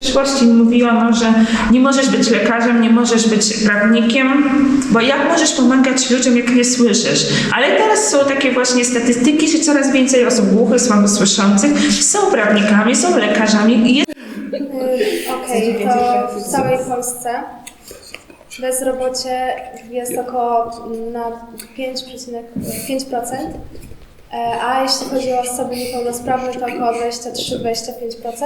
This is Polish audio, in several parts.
W przyszłości mówiłam, że nie możesz być lekarzem, nie możesz być prawnikiem, bo jak możesz pomagać ludziom, jak nie słyszysz? Ale teraz są takie właśnie statystyki, że coraz więcej osób głuchych, słabosłyszących są prawnikami, są lekarzami. Okej, to w całej Polsce bezrobocie jest około na 5%, a jeśli chodzi o osoby niepełnosprawne, to około 23-25%,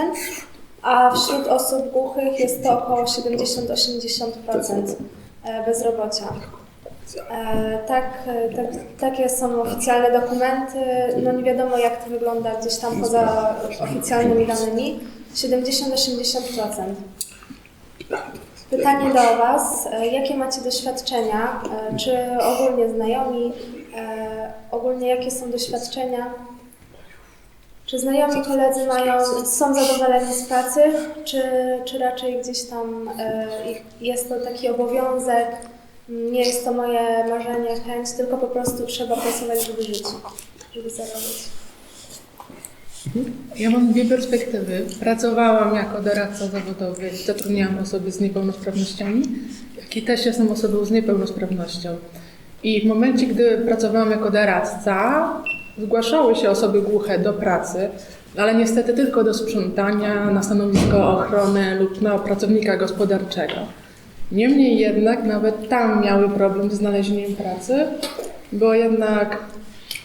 a wśród osób głuchych jest to około 70-80% bezrobocia. Takie są oficjalne dokumenty, no nie wiadomo jak to wygląda gdzieś tam poza oficjalnymi danymi, 70-80%. Pytanie do Was, jakie macie doświadczenia, czy ogólnie znajomi, ogólnie jakie są doświadczenia, czy znajomi koledzy są zadowoleni z pracy, czy raczej gdzieś tam jest to taki obowiązek, nie jest to moje marzenie, chęć, tylko po prostu trzeba pracować, żeby żyć, żeby zarobić. Ja mam dwie perspektywy. Pracowałam jako doradca zawodowy, zatrudniałam osoby z niepełnosprawnościami, jak i też jestem osobą z niepełnosprawnością. I w momencie, gdy pracowałam jako doradca, zgłaszały się osoby głuche do pracy, ale niestety tylko do sprzątania, na stanowisko ochrony lub na pracownika gospodarczego. Niemniej jednak nawet tam miały problem z znalezieniem pracy, bo jednak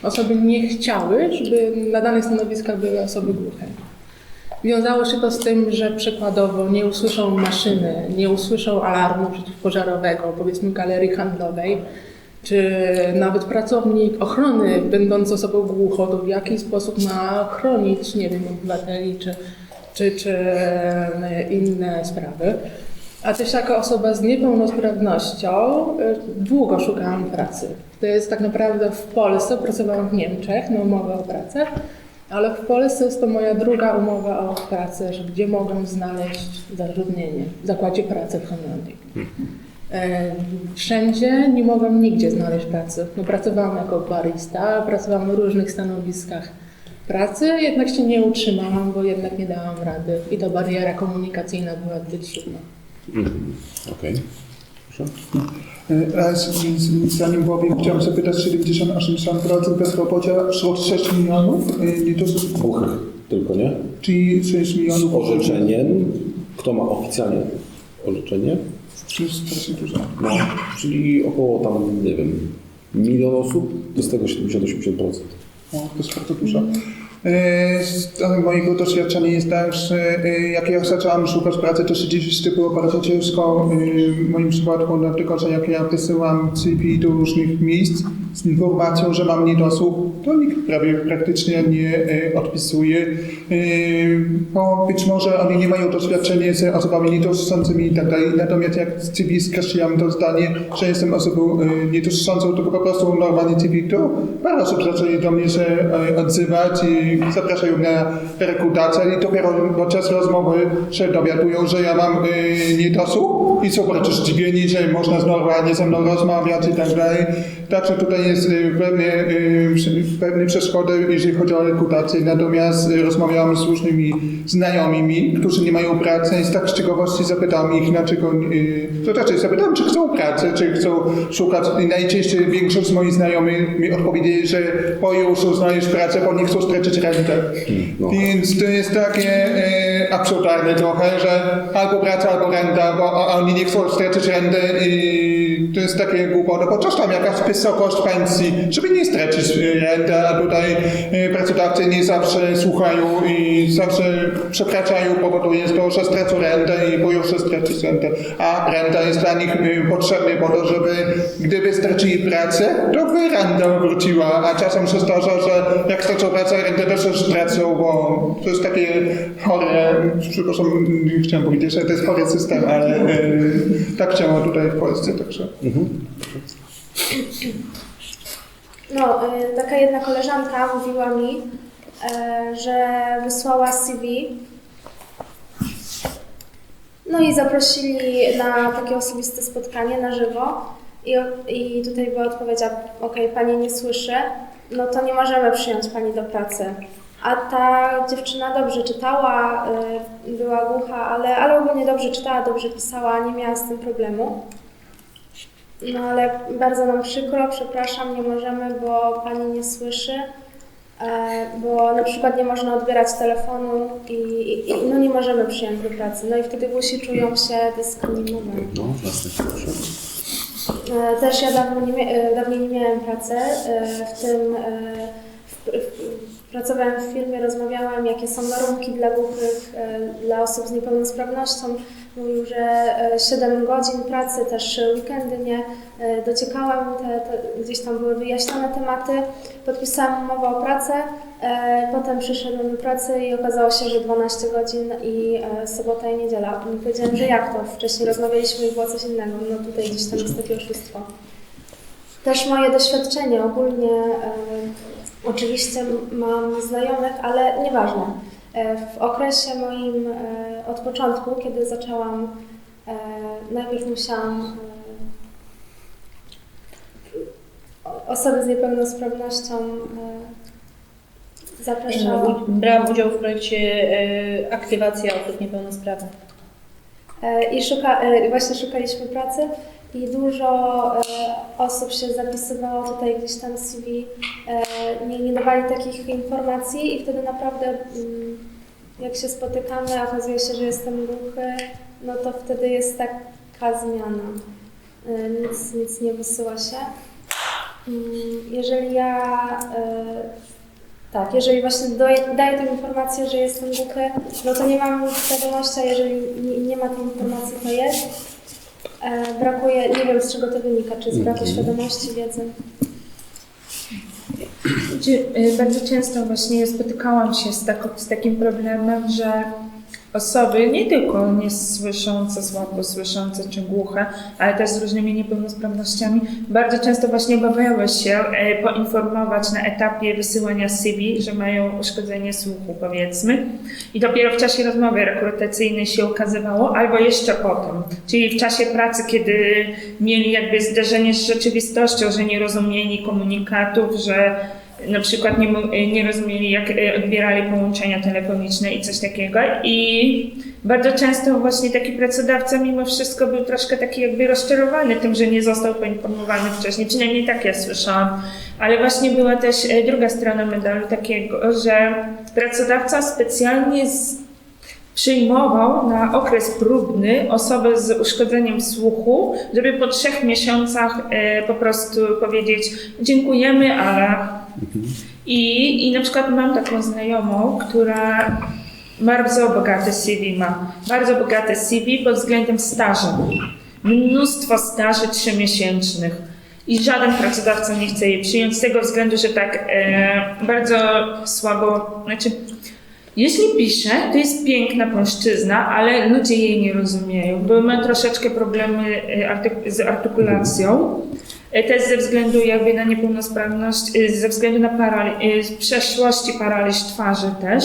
osoby nie chciały, żeby na danych stanowiskach były osoby głuche. Wiązało się to z tym, że przykładowo nie usłyszą maszyny, nie usłyszą alarmu przeciwpożarowego, powiedzmy galerii handlowej, czy nawet pracownik ochrony będący osobą głuchą, to w jaki sposób ma chronić, nie wiem, obywateli czy inne sprawy. A też jako osoba z niepełnosprawnością długo szukałam pracy. To jest tak naprawdę w Polsce, pracowałam w Niemczech na umowę o pracę, ale w Polsce jest to moja druga umowa o pracę, że gdzie mogę znaleźć zatrudnienie w zakładzie pracy w Holandii. Wszędzie nie mogłam nigdzie znaleźć pracy. No, pracowałam jako barista, pracowałam na różnych stanowiskach pracy, jednak się nie utrzymałam, bo jednak nie dałam rady i ta bariera komunikacyjna była zbyt silna. Okej. Proszę. Zanim powiem, chciałem zapytać, 70-80% bezrobocia wśród 6 milionów, nie to są Głuchych tylko, nie? czyli 6 milionów Z orzeczeniem. Kto ma oficjalnie orzeczenie? To jest strasznie dużo. No, czyli około tam, nie wiem, 1 milion osób, to z tego 70-80%. No, to jest bardzo dużo. Z mojego doświadczenia jest tak, że jak ja zacząłem szukać pracy, to rzeczywiście było bardzo ciężko. W moim przypadku, dlatego że jak ja wysyłam CV do różnych miejsc z informacją, że mam niedosłuch, to nikt praktycznie nie odpisuje. Bo być może oni nie mają doświadczenia z osobami niedosłyszącymi i tak dalej. Natomiast jak z CV skreśliłam to zdanie, że jestem osobą niedosłyszącą, to po prostu normalnie CV, to parę osób zaczęli do mnie się odzywać i zapraszają na rekrutację i dopiero podczas rozmowy się dowiadują, że ja mam niedosłuch i są bardzo zdziwieni, że można normalnie ze mną rozmawiać i tak dalej. Także tutaj jest pewne przeszkody, jeżeli chodzi o rekrutację. Natomiast rozmawiałam z różnymi znajomymi, którzy nie mają pracy i z tak z ciekawości zapytałem ich, dlaczego, to raczej zapytałem, czy chcą pracy, czy chcą szukać. I najczęściej większość z moich znajomych mi odpowiedzieli, że boją się znaleźć pracę, bo nie chcą stracić rentę. No. Więc to jest takie absurdalne trochę, że albo praca, albo renta, bo oni nie chcą stracić renty i to jest takie głupota, bo coś tam jakaś wysokość pensji, żeby nie stracić rentę, a tutaj pracodawcy nie zawsze słuchają i zawsze przekraczają, powoduje to, że stracą rentę i boją się stracić rentę, a renta jest dla nich potrzebna po to, żeby gdyby stracili pracę, to by renta wróciła, a czasem się zdarza, że jak stracą pracę, rentę też stracą, bo to jest takie chore, przepraszam, chciałem powiedzieć, że to jest chory system, ale tak chciałem tutaj w Polsce, także. No, taka jedna koleżanka mówiła mi, że wysłała CV, no i zaprosili na takie osobiste spotkanie na żywo i tutaj była odpowiedź, okej, pani nie słyszy, no to nie możemy przyjąć pani do pracy. A ta dziewczyna dobrze czytała, była głucha, ale ogólnie dobrze czytała, dobrze pisała, nie miała z tym problemu. No ale bardzo nam przykro, przepraszam, nie możemy, bo pani nie słyszy, bo na przykład nie można odbierać telefonu i no nie możemy przyjąć do pracy. No i wtedy głusi czują się dyskryminowani. No, jasne, proszę. Też ja dawniej nie miałem pracy, pracowałem w firmie, rozmawiałam, jakie są warunki dla głuchych, dla osób z niepełnosprawnością. Mówił, że 7 godzin pracy, też weekendy nie dociekałem, gdzieś tam były wyjaśnione tematy. Podpisałam umowę o pracę, potem przyszedłem do pracy i okazało się, że 12 godzin i sobota i niedziela. I powiedziałem, że jak to? Wcześniej rozmawialiśmy i było coś innego. No tutaj gdzieś tam jest takie oszustwo. Też moje doświadczenie ogólnie, oczywiście mam znajomych, ale nieważne. W okresie moim od początku, kiedy zaczęłam, najpierw musiałam osoby z niepełnosprawnością zapraszałam. Brałam udział w projekcie aktywacja osób niepełnosprawnych. I właśnie szukaliśmy pracy i dużo osób się zapisywało tutaj gdzieś tam CV, nie dawali takich informacji i wtedy naprawdę jak się spotykamy, okazuje się, że jestem głuchy, no to wtedy jest taka zmiana. Nic nie wysyła się. Jeżeli właśnie daję tę informację, że jestem głuchy, no to nie mam świadomości, a jeżeli nie ma tej informacji, to jest. Brakuje, nie wiem z czego to wynika, czy z braku świadomości, wiedzy. Bardzo często właśnie spotykałam się z takim problemem, że osoby nie tylko niesłyszące, słabo słyszące czy głuche, ale też z różnymi niepełnosprawnościami, bardzo często właśnie obawiały się poinformować na etapie wysyłania CV, że mają uszkodzenie słuchu, powiedzmy. I dopiero w czasie rozmowy rekrutacyjnej się ukazywało, albo jeszcze potem, czyli w czasie pracy, kiedy mieli jakby zderzenie z rzeczywistością, że nie rozumieli komunikatów, że na przykład nie rozumieli, jak odbierali połączenia telefoniczne i coś takiego. I bardzo często właśnie taki pracodawca mimo wszystko był troszkę taki jakby rozczarowany tym, że nie został poinformowany wcześniej. Przynajmniej tak ja słyszałam. Ale właśnie była też druga strona medalu takiego, że pracodawca specjalnie przyjmował na okres próbny osobę z uszkodzeniem słuchu, żeby po 3 miesiącach po prostu powiedzieć dziękujemy, ale... I na przykład mam taką znajomą, która bardzo bogate CV ma. Bardzo bogate CV pod względem staży. Mnóstwo staży 3-miesięcznych. I żaden pracodawca nie chce jej przyjąć z tego względu, że tak bardzo słabo... Jeśli pisze, to jest piękna polszczyzna, ale ludzie jej nie rozumieją, bo ma troszeczkę problemy z artykulacją. Też ze względu jakby na niepełnosprawność, ze względu na przeszłości paraliż twarzy też.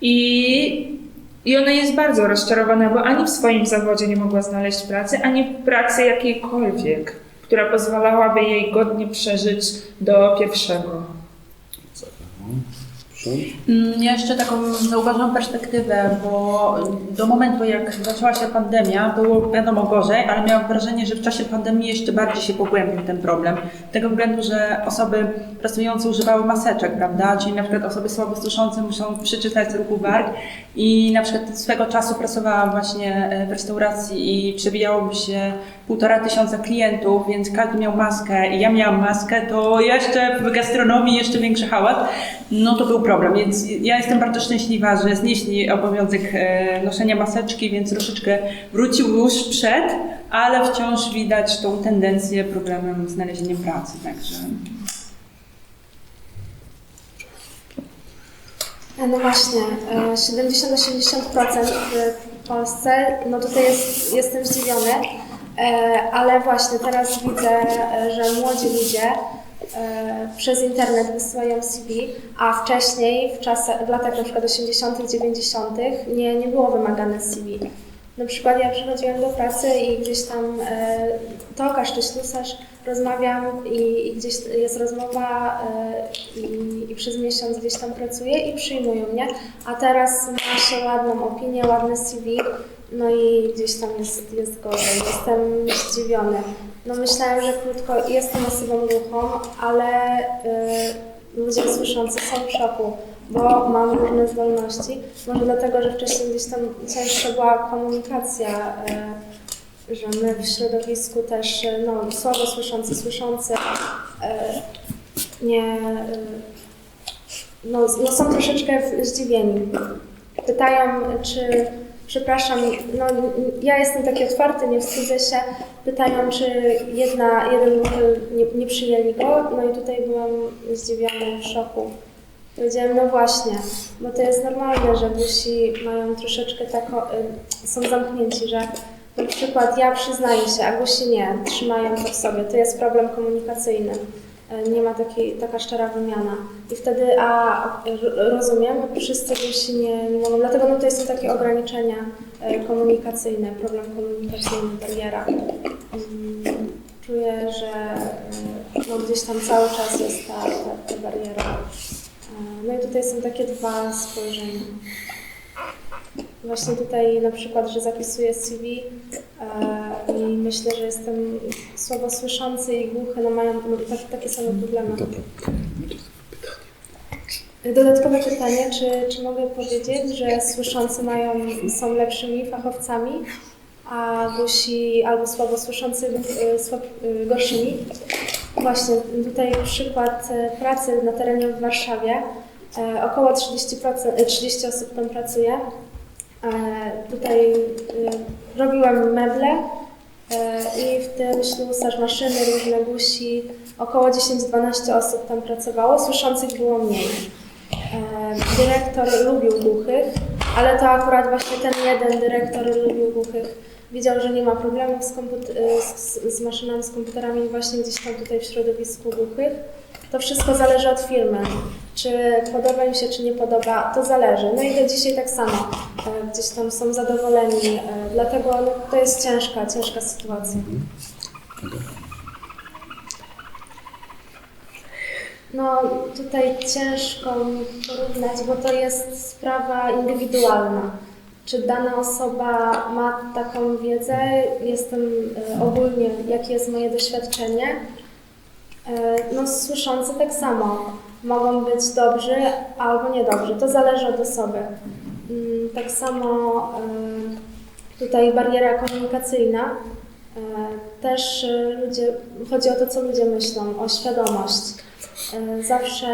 I ona jest bardzo rozczarowana, bo ani w swoim zawodzie nie mogła znaleźć pracy, ani pracy jakiejkolwiek, która pozwalałaby jej godnie przeżyć do pierwszego. Ja jeszcze taką zauważyłam perspektywę, bo do momentu jak zaczęła się pandemia, było wiadomo gorzej, ale miałam wrażenie, że w czasie pandemii jeszcze bardziej się pogłębił ten problem. Z tego względu, że osoby pracujące używały maseczek, prawda? Czyli na przykład osoby słabosłyszące muszą przeczytać z ruchu warg i na przykład swego czasu pracowałam właśnie w restauracji i przewijało mi się 1500 klientów, więc każdy miał maskę i ja miałam maskę, to jeszcze w gastronomii jeszcze większy hałas, no to był problem, więc ja jestem bardzo szczęśliwa, że znieśli obowiązek noszenia maseczki, więc troszeczkę wrócił już przed, ale wciąż widać tą tendencję problemem z znalezieniem pracy, także... No właśnie, 70-80% w Polsce, no tutaj jestem zdziwiony, ale właśnie teraz widzę, że młodzi ludzie przez internet wysyłają CV, a wcześniej, w latach na przykład 80., 90. nie było wymagane CV. Na przykład ja przychodziłam do pracy i gdzieś tam tokarz czy ślusarz, rozmawiam i gdzieś jest rozmowa i przez miesiąc gdzieś tam pracuję i przyjmują mnie, a teraz ma się ładną opinię, ładne CV, no i gdzieś tam jest gorzej. Jestem zdziwiony. No myślałam, że krótko jestem osobą głuchą, ale ludzie słyszący są w szoku, bo mam różne zdolności. Może dlatego, że wcześniej gdzieś tam cięższa była komunikacja, że my w środowisku też, no, słabo słyszący, nie, no są troszeczkę zdziwieni. Pytają, czy, przepraszam, no ja jestem taki otwarty, nie wstydzę się, pytają, czy jeden głuchy nie przyjęli go, no i tutaj byłam zdziwiona, w szoku. Powiedziałam, no właśnie, bo to jest normalne, że głusi mają troszeczkę są zamknięci, że na przykład ja przyznaję się, a głusi nie, trzymają to w sobie. To jest problem komunikacyjny. Nie ma taka szczera wymiana. I wtedy, rozumiem, wszyscy głusi nie mogą, dlatego no to są takie ograniczenia komunikacyjne, problem komunikacyjny, bariera. Czuję, że no gdzieś tam cały czas jest ta bariera. No i tutaj są takie dwa spojrzenia. Właśnie tutaj na przykład, że zapisuję CV i myślę, że jestem słabo słyszący i głuchy, no mają takie same problemy. Dodatkowe pytanie, czy mogę powiedzieć, że słyszący są lepszymi fachowcami, a głusi albo słabo słyszący gorszymi? Właśnie tutaj przykład pracy na terenie w Warszawie. Około 30 osób tam pracuje. Tutaj robiłam meble i w tym ślusarz, maszyny, różne głusi. Około 10-12 osób tam pracowało, słyszących było mniej. Dyrektor lubił głuchych, ale to akurat właśnie ten jeden dyrektor lubił głuchych. Widział, że nie ma problemów z maszynami, z komputerami właśnie gdzieś tam tutaj w środowisku głuchych. To wszystko zależy od firmy. Czy podoba im się, czy nie podoba, to zależy. No i do dzisiaj tak samo. Gdzieś tam są zadowoleni. Dlatego no, to jest ciężka sytuacja. No tutaj ciężko mi porównać, bo to jest sprawa indywidualna. Czy dana osoba ma taką wiedzę, ogólnie, jakie jest moje doświadczenie. No słyszący tak samo. Mogą być dobrzy albo niedobrzy. To zależy od osoby. Tak samo tutaj bariera komunikacyjna. Też chodzi o to, co ludzie myślą, o świadomość. Zawsze,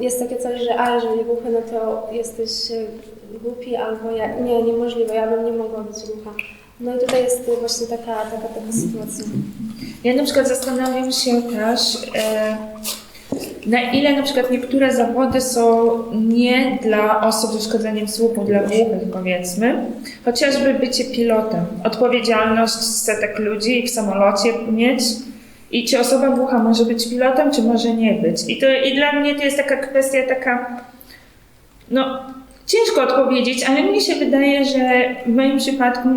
jest takie coś, że jeżeli głuchy, no to jesteś głupi albo niemożliwe, ja bym nie mogła być głucha. No i tutaj jest właśnie taka sytuacja. Ja na przykład zastanawiam się też, na ile na przykład niektóre zawody są nie dla osób z uszkodzeniem słuchu, dla głuchych powiedzmy, chociażby bycie pilotem, odpowiedzialność setek ludzi w samolocie mieć i czy osoba głucha może być pilotem, czy może nie być. I dla mnie to jest taka kwestia ciężko odpowiedzieć, ale mnie się wydaje, że w moim przypadku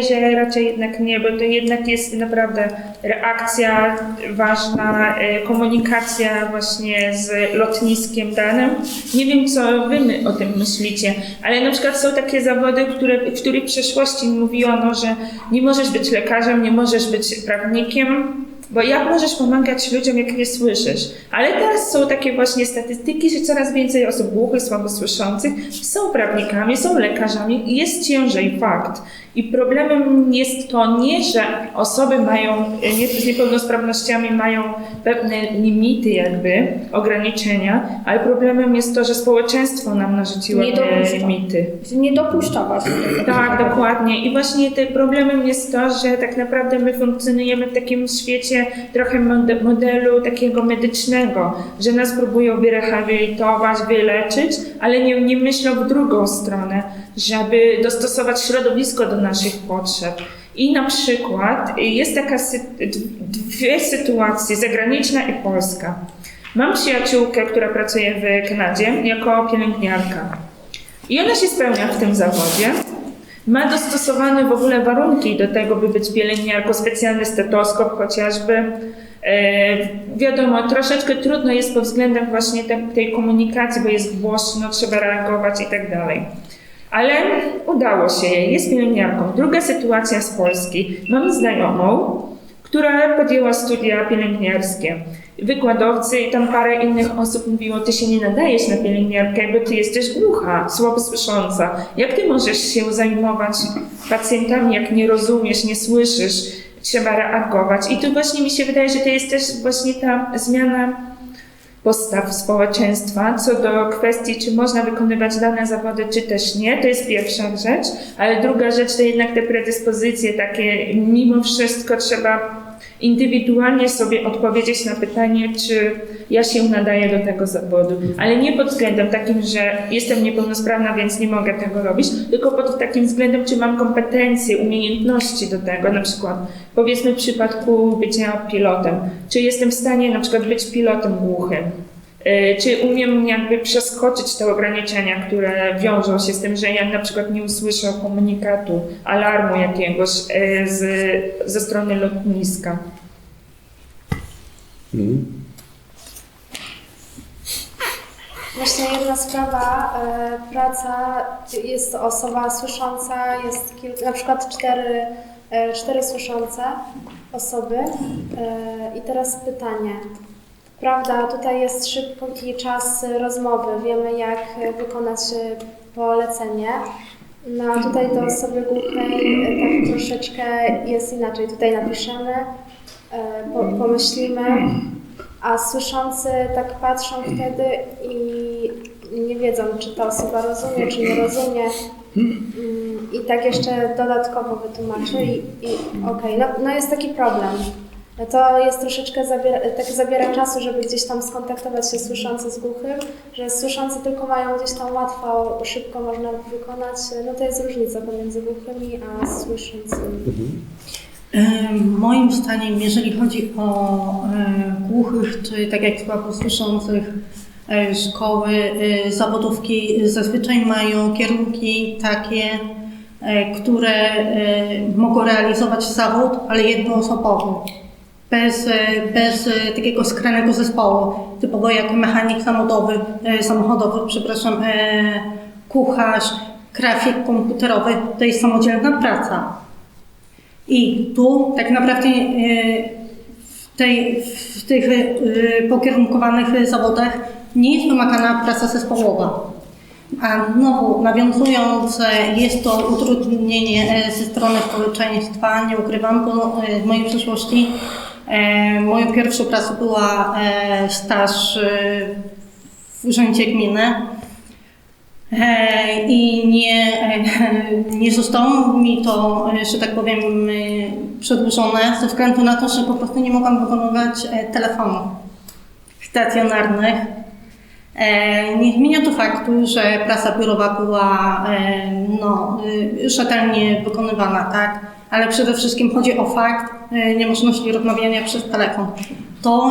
że raczej jednak nie, bo to jednak jest naprawdę reakcja ważna, komunikacja właśnie z lotniskiem danym. Nie wiem, co wy o tym myślicie, ale na przykład są takie zawody, w których w przeszłości mówiono, że nie możesz być lekarzem, nie możesz być prawnikiem, bo jak możesz pomagać ludziom, jak nie słyszysz? Ale teraz są takie właśnie statystyki, że coraz więcej osób głuchych, słabo słyszących są prawnikami, są lekarzami i jest ciężej, fakt. I problemem jest to nie, że osoby z niepełnosprawnościami mają pewne limity ograniczenia, ale problemem jest to, że społeczeństwo nam narzuciło te limity. Nie dopuszcza właśnie tego. Tak, dokładnie. I właśnie tym problemem jest to, że tak naprawdę my funkcjonujemy w takim świecie trochę modelu takiego medycznego, że nas próbują wyrehabilitować, wyleczyć, ale nie myślą w drugą stronę, żeby dostosować środowisko do naszych potrzeb. I na przykład jest dwie sytuacje, zagraniczna i polska. Mam przyjaciółkę, która pracuje w Kanadzie jako pielęgniarka. I ona się spełnia w tym zawodzie. ma dostosowane w ogóle warunki do tego, by być pielęgniarką, specjalny stetoskop chociażby. Wiadomo, troszeczkę trudno jest pod względem właśnie tej komunikacji, bo jest głośno, trzeba reagować i tak dalej. Ale udało się jej, jest pielęgniarką. Druga sytuacja z Polski. Mam znajomą, która podjęła studia pielęgniarskie. Wykładowcy i tam parę innych osób mówiło, ty się nie nadajesz na pielęgniarkę, bo ty jesteś głucha, słabosłysząca. Jak ty możesz się zajmować pacjentami, jak nie rozumiesz, nie słyszysz, trzeba reagować. I tu właśnie mi się wydaje, że to jest też właśnie ta zmiana postaw społeczeństwa co do kwestii, czy można wykonywać dane zawody, czy też nie. To jest pierwsza rzecz, ale druga rzecz to jednak te predyspozycje takie, mimo wszystko trzeba indywidualnie sobie odpowiedzieć na pytanie, czy ja się nadaję do tego zawodu, ale nie pod względem takim, że jestem niepełnosprawna, więc nie mogę tego robić, tylko pod takim względem, czy mam kompetencje, umiejętności do tego, na przykład powiedzmy w przypadku bycia pilotem, czy jestem w stanie na przykład być pilotem głuchym, czy umiem jakby przeskoczyć te ograniczenia, które wiążą się z tym, że ja na przykład nie usłyszę komunikatu, alarmu jakiegoś ze strony lotniska. Właśnie jedna sprawa, praca, jest osoba słysząca, jest na przykład cztery słyszące osoby. I teraz pytanie. Prawda, tutaj jest szybki czas rozmowy, wiemy jak wykonać polecenie. No a tutaj do osoby głuchej tak troszeczkę jest inaczej. Tutaj napiszemy, pomyślimy, a słyszący tak patrzą wtedy i nie wiedzą, czy ta osoba rozumie, czy nie rozumie. I tak jeszcze dodatkowo wytłumaczy okej, no jest taki problem. To jest troszeczkę zabiera czasu, żeby gdzieś tam skontaktować się słyszący z głuchym, że słyszący tylko mają gdzieś tam łatwo, szybko można wykonać. No to jest różnica pomiędzy głuchymi a słyszącymi. Moim zdaniem, jeżeli chodzi o głuchych, czy tak jak słabosłyszących, szkoły, zawodówki zazwyczaj mają kierunki takie, które mogą realizować zawód, ale jednoosobowy. Bez takiego skrajnego zespołu, typowo jak mechanik samochodowy, kucharz, grafik komputerowy, to jest samodzielna praca. I tu tak naprawdę w tych pokierunkowanych zawodach nie jest wymagana praca zespołowa. A znowu nawiązując, jest to utrudnienie ze strony społeczeństwa, nie ukrywam, bo w mojej przeszłości moją pierwszą pracą była staż w urzędzie gminy i nie zostało mi to, że tak powiem, przedłużone ze względu na to, że po prostu nie mogłam wykonywać telefonów stacjonarnych. Nie zmienia to faktu, że praca biurowa była rzetelnie wykonywana, tak? Ale przede wszystkim chodzi o fakt niemożności rozmawiania przez telefon. To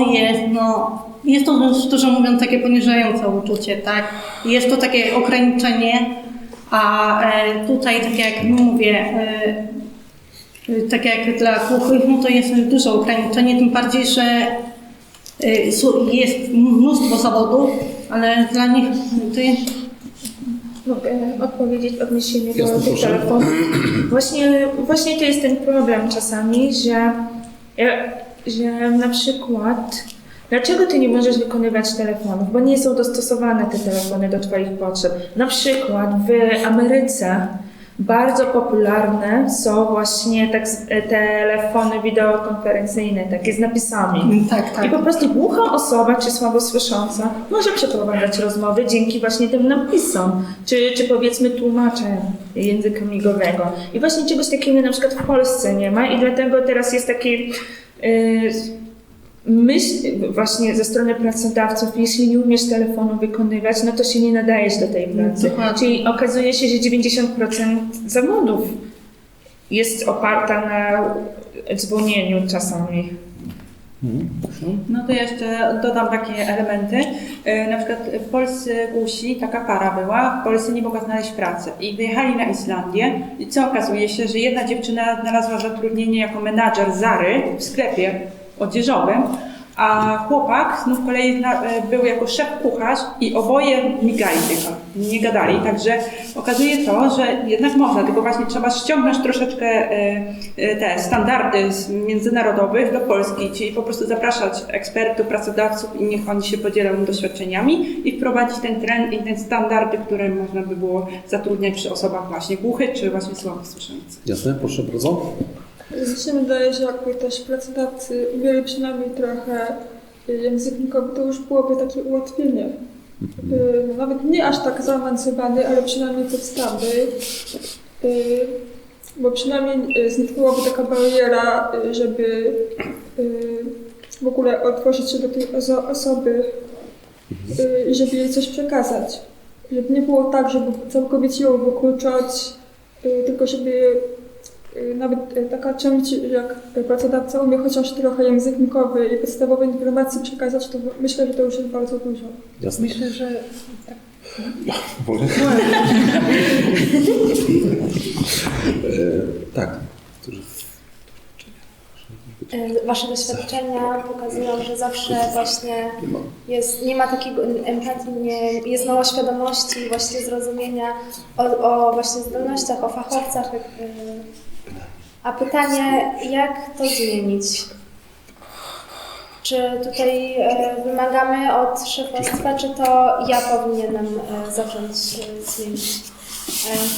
jest to, szczerze mówiąc, takie poniżające uczucie, tak? Jest to takie ograniczenie, a tutaj, tak jak mówię, tak jak dla głuchych, no to jest duże ograniczenie, tym bardziej, że jest mnóstwo zawodów, ale dla nich to jest... Mogę odpowiedzieć w odniesieniu do tych telefonów. Właśnie to jest ten problem czasami, że na przykład dlaczego ty nie możesz wykonywać telefonów? Bo nie są dostosowane te telefony do twoich potrzeb. Na przykład w Ameryce bardzo popularne są właśnie telefony wideokonferencyjne, takie z napisami. Tak. I po prostu głucha osoba czy słabosłysząca może przeprowadzać rozmowy dzięki właśnie tym napisom, czy powiedzmy tłumaczeń języka migowego. I właśnie czegoś takiego na przykład w Polsce nie ma i dlatego teraz jest taki myśl właśnie ze strony pracodawców, jeśli nie umiesz telefonu wykonywać, no to się nie nadajesz do tej pracy. Dokładnie. Czyli okazuje się, że 90% zawodów jest oparta na dzwonieniu czasami. No to jeszcze dodam takie elementy. Na przykład polscy głusi, taka para była, w Polsce nie mogła znaleźć pracy i wyjechali na Islandię i co okazuje się, że jedna dziewczyna znalazła zatrudnienie jako menadżer Zary w sklepie odzieżowym, a chłopak znów kolei był jako szef kucharz i oboje migali tylko, nie gadali. Także okazuje to, że jednak można, tylko właśnie trzeba ściągnąć troszeczkę te standardy międzynarodowych do Polski, czyli po prostu zapraszać ekspertów, pracodawców i niech oni się podzielą doświadczeniami i wprowadzić ten trend i te standardy, które można by było zatrudniać przy osobach właśnie głuchych czy właśnie słabosłyszących. Jasne, proszę bardzo. Mi się wydaje, że jakby też pracodawcy umieli przynajmniej trochę językowy, to już byłoby takie ułatwienie. Nawet nie aż tak zaawansowany, ale przynajmniej podstawy. Bo przynajmniej zniknęłaby taka bariera, żeby w ogóle otworzyć się do tej osoby i żeby jej coś przekazać. Żeby nie było tak, żeby całkowicie ją wykluczać, tylko żeby nawet taka część, jak pracodawca umie chociaż trochę językowy i podstawowe informacje przekazać, to myślę, że to już jest bardzo dużo. Jasne. Myślę, że Tak. Wasze doświadczenia pokazują, że zawsze właśnie nie ma takiego empatii, jest mało świadomości, właśnie zrozumienia o właśnie zdolnościach, o fachowcach. A pytanie, jak to zmienić? Czy tutaj wymagamy od szefostwa, czy to ja powinienem zacząć zmienić?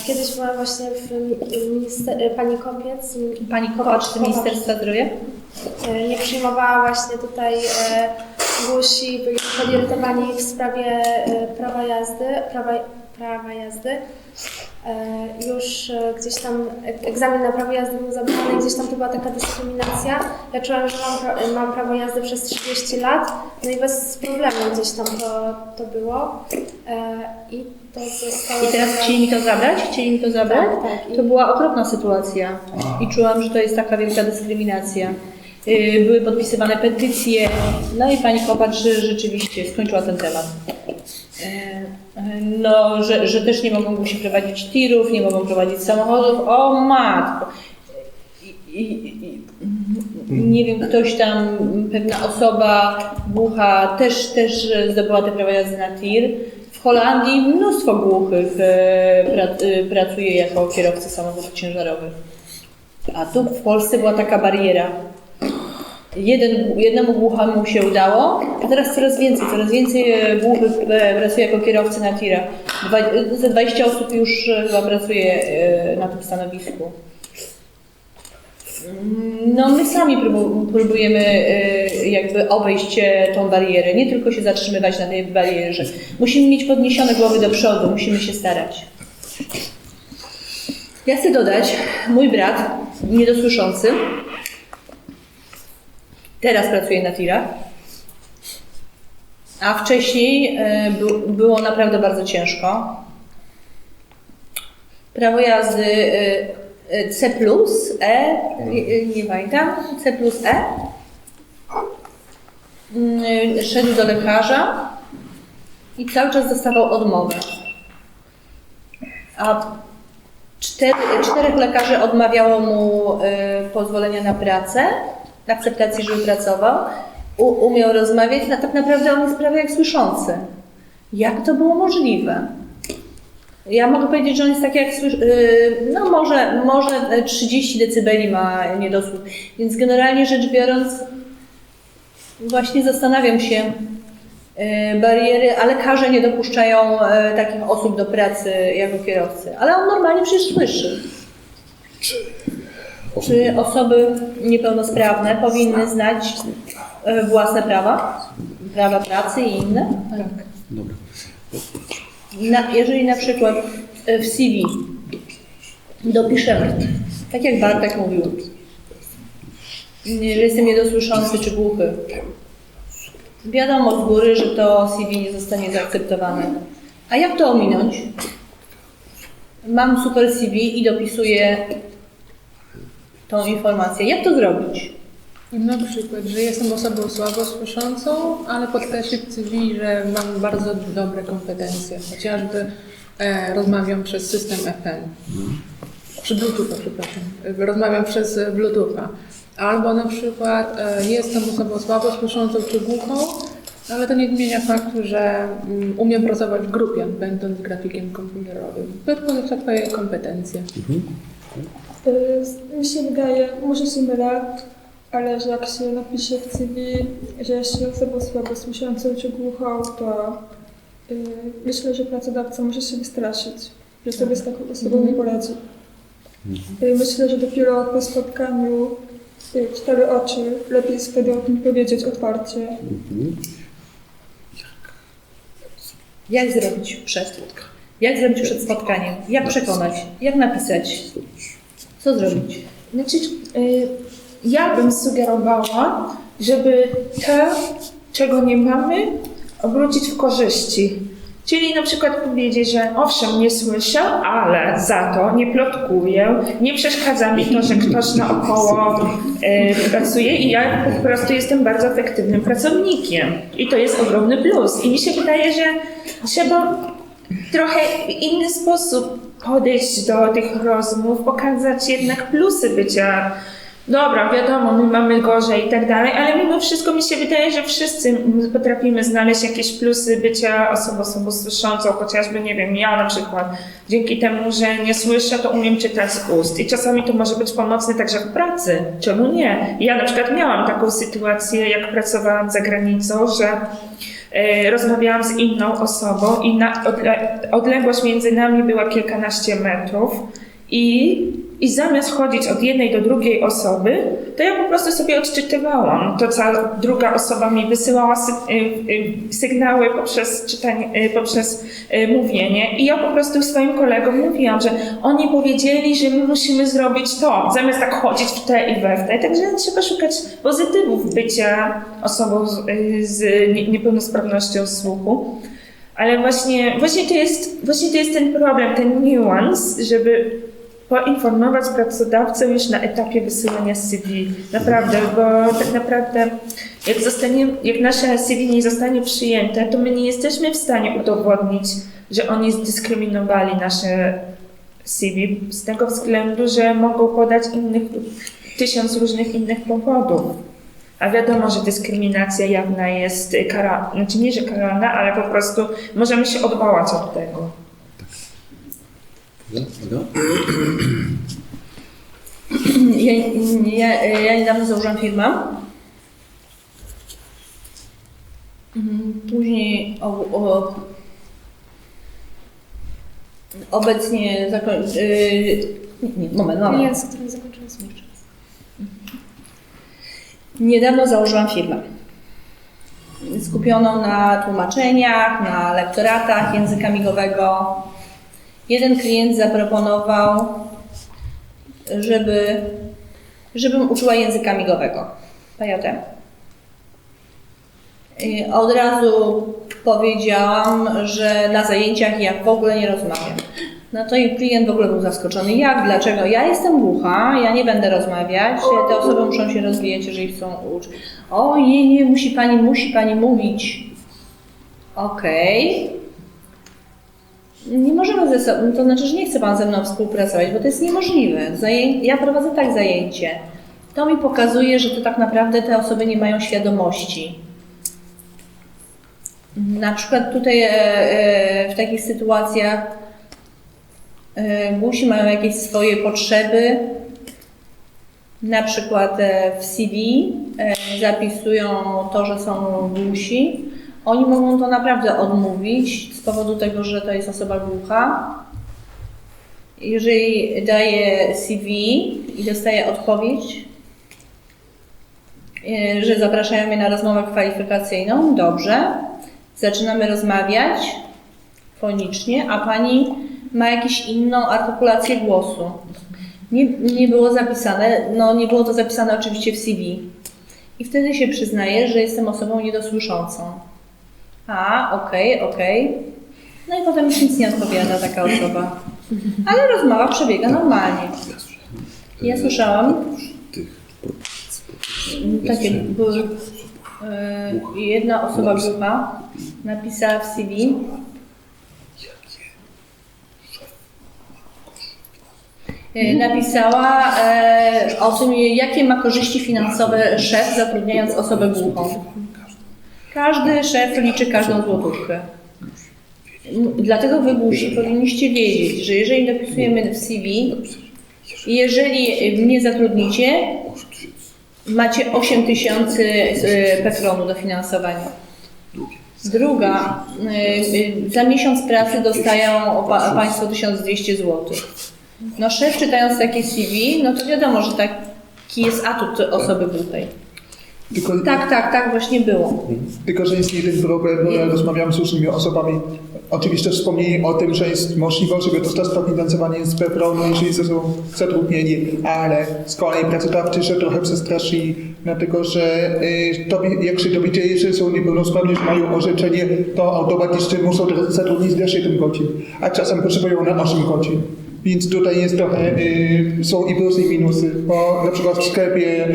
Kiedyś byłam właśnie pani Kopiec. Pani Kowacz z Ministerstwa Zdrowia? Nie przyjmowała właśnie tutaj głusi, byli podirytowani w sprawie prawa jazdy. Już gdzieś tam egzamin na prawo jazdy był zabrany, gdzieś tam to była taka dyskryminacja. Ja czułam, że mam prawo jazdy przez 30 lat, no i bez problemu gdzieś tam to było. I to zostało... I teraz chcieli mi to zabrać? Tak. To była okropna sytuacja i czułam, że to jest taka wielka dyskryminacja. Były podpisywane petycje, no i pani Kopacz rzeczywiście skończyła ten temat. No, że też nie mogą się prowadzić tirów, nie mogą prowadzić samochodów. O matko! Nie wiem, ktoś tam, pewna osoba głucha też zdobyła te prawa jazdy na tir. W Holandii mnóstwo głuchych pracuje jako kierowcy samochodów ciężarowych. A tu w Polsce była taka bariera. Jednemu głuchemu się udało, a teraz coraz więcej głuchych pracuje jako kierowcy na tirach. Za 20 osób już chyba pracuje na tym stanowisku. No my sami próbujemy jakby obejść tą barierę, nie tylko się zatrzymywać na tej barierze. Musimy mieć podniesione głowy do przodu, musimy się starać. Ja chcę dodać, mój brat, niedosłyszący, teraz pracuje na tirach, a wcześniej było naprawdę bardzo ciężko. Prawo jazdy C+, nie pamiętam, C+, szedł do lekarza i cały czas dostawał odmowę. A czterech lekarzy odmawiało mu pozwolenia na pracę, akceptacji, żeby pracował, umiał rozmawiać, a tak naprawdę on jest prawie jak słyszący. Jak to było możliwe? Ja mogę powiedzieć, że on jest taki jak no może 30 decybeli ma niedosłuch, więc generalnie rzecz biorąc właśnie zastanawiam się, bariery, a lekarze nie dopuszczają takich osób do pracy jako kierowcy, ale on normalnie przecież słyszy. Czy osoby niepełnosprawne powinny znać własne prawa pracy i inne? Tak. Dobra. Jeżeli na przykład w CV dopiszemy, tak jak Bartek mówił, że jestem niedosłyszący czy głuchy, wiadomo z góry, że to CV nie zostanie zaakceptowane. A jak to ominąć? Mam super CV i dopisuję tą informację. Jak to zrobić? Na przykład, że jestem osobą słabo słyszącą, ale podkreślę w CV, że mam bardzo dobre kompetencje. Chociażby rozmawiam przez system FM. Bluetootha, przepraszam. Rozmawiam przez Bluetootha. Albo na przykład jestem osobą słabo słyszącą czy głuchą, ale to nie zmienia faktu, że umiem pracować w grupie, będąc grafikiem komputerowym. Wykorzystam swoje kompetencje. Mi się wydaje, może się mylę, ale że jak się napisze w CV, że jest się osobą słabo słyszącą czy głuchą, to myślę, że pracodawca może się wystraszyć, że sobie z taką osobą nie poradzi. Myślę, że dopiero po spotkaniu 4 oczy lepiej jest wtedy o tym powiedzieć otwarcie. Jak zrobić przed? Jak zrobić przed spotkaniem? Jak przekonać? Jak napisać? Co zrobić? Znaczy, ja bym sugerowała, żeby to, czego nie mamy, obrócić w korzyści. Czyli na przykład powiedzieć, że owszem, nie słyszę, ale za to nie plotkuję, nie przeszkadza mi to, że ktoś naokoło pracuje i ja po prostu jestem bardzo efektywnym pracownikiem. I to jest ogromny plus. I mi się wydaje, że trzeba trochę w inny sposób podejść do tych rozmów, pokazać jednak plusy bycia. Dobra, wiadomo, my mamy gorzej i tak dalej, ale mimo wszystko mi się wydaje, że wszyscy potrafimy znaleźć jakieś plusy bycia osobą słyszącą, chociażby, nie wiem, ja na przykład dzięki temu, że nie słyszę, to umiem czytać z ust i czasami to może być pomocne także w pracy, czemu nie? Ja na przykład miałam taką sytuację, jak pracowałam za granicą, że rozmawiałam z inną osobą i odległość między nami była kilkanaście metrów i zamiast chodzić od jednej do drugiej osoby, to ja po prostu sobie odczytywałam to, co druga osoba mi wysyłała sygnały poprzez mówienie i ja po prostu swoim kolegom mówiłam, że oni powiedzieli, że my musimy zrobić to, zamiast tak chodzić w te i we w te. Także trzeba szukać pozytywów bycia osobą z niepełnosprawnością słuchu. Ale właśnie to jest ten problem, ten niuans, żeby poinformować pracodawcę już na etapie wysyłania CV. Naprawdę, bo tak naprawdę jak nasze CV nie zostanie przyjęte, to my nie jesteśmy w stanie udowodnić, że oni zdyskryminowali nasze CV z tego względu, że mogą podać 1000 różnych innych powodów. A wiadomo, że dyskryminacja jawna jest karana, znaczy nie, że karana, ale po prostu możemy się odwołać od tego. Ja niedawno założyłam firmę. Później obecnie moment. Klient, z którym zakończyliśmy. Niedawno założyłam firmę skupioną na tłumaczeniach, na lektoratach języka migowego. Jeden klient zaproponował, żebym uczyła języka migowego. PJM. Od razu powiedziałam, że na zajęciach ja w ogóle nie rozmawiam. No to i klient w ogóle był zaskoczony. Jak? Dlaczego? Ja jestem głucha, ja nie będę rozmawiać, te osoby muszą się rozwijać, jeżeli chcą uczyć. O nie, musi pani mówić. Okej. Nie możemy ze sobą, to znaczy, że nie chce pan ze mną współpracować, bo to jest niemożliwe. Ja prowadzę tak zajęcie. To mi pokazuje, że to tak naprawdę te osoby nie mają świadomości. Na przykład tutaj w takich sytuacjach głusi mają jakieś swoje potrzeby, na przykład w CV zapisują to, że są głusi. Oni mogą to naprawdę odmówić z powodu tego, że to jest osoba głucha. Jeżeli daje CV i dostaje odpowiedź, że zapraszają mnie na rozmowę kwalifikacyjną, dobrze, zaczynamy rozmawiać fonicznie, a pani ma jakąś inną artykulację głosu. Nie było zapisane, nie było to zapisane oczywiście w CV. I wtedy się przyznaję, że jestem osobą niedosłyszącą. Okej. No i potem już nic nie odpowiada taka osoba. Ale rozmowa przebiega normalnie. Ja słyszałam. Takie były, jedna osoba głucha napisała w CV, napisała o tym, jakie ma korzyści finansowe szef, zatrudniając osobę głuchą. Każdy szef liczy każdą złotówkę. Dlatego wy głusi powinniście wiedzieć, że jeżeli napisujemy w CV, jeżeli mnie zatrudnicie, macie 8 000 PFRON-u dofinansowania. Druga, za miesiąc pracy dostają Państwo 1200 zł. No szef czytając takie CV, no to wiadomo, że taki jest atut osoby głuchej. Tylko, Tak, właśnie było. tylko, że jest jeden problem, bo ja rozmawiam z różnymi osobami. Oczywiście wspomnieli o tym, że jest możliwość, żeby dostać dofinansowanie z PFRON-u, jeżeli są zatrudnieni, ale z kolei pracodawcy się trochę przestraszyli, dlatego że jak się dowiedzieli, że są niepełnosprawni, że mają orzeczenie, to automatycznie muszą zatrudnić na 7 godzin, a czasem potrzebują na 8 godzin. Więc tutaj jest trochę, są i plusy i minusy, bo na przykład w sklepie,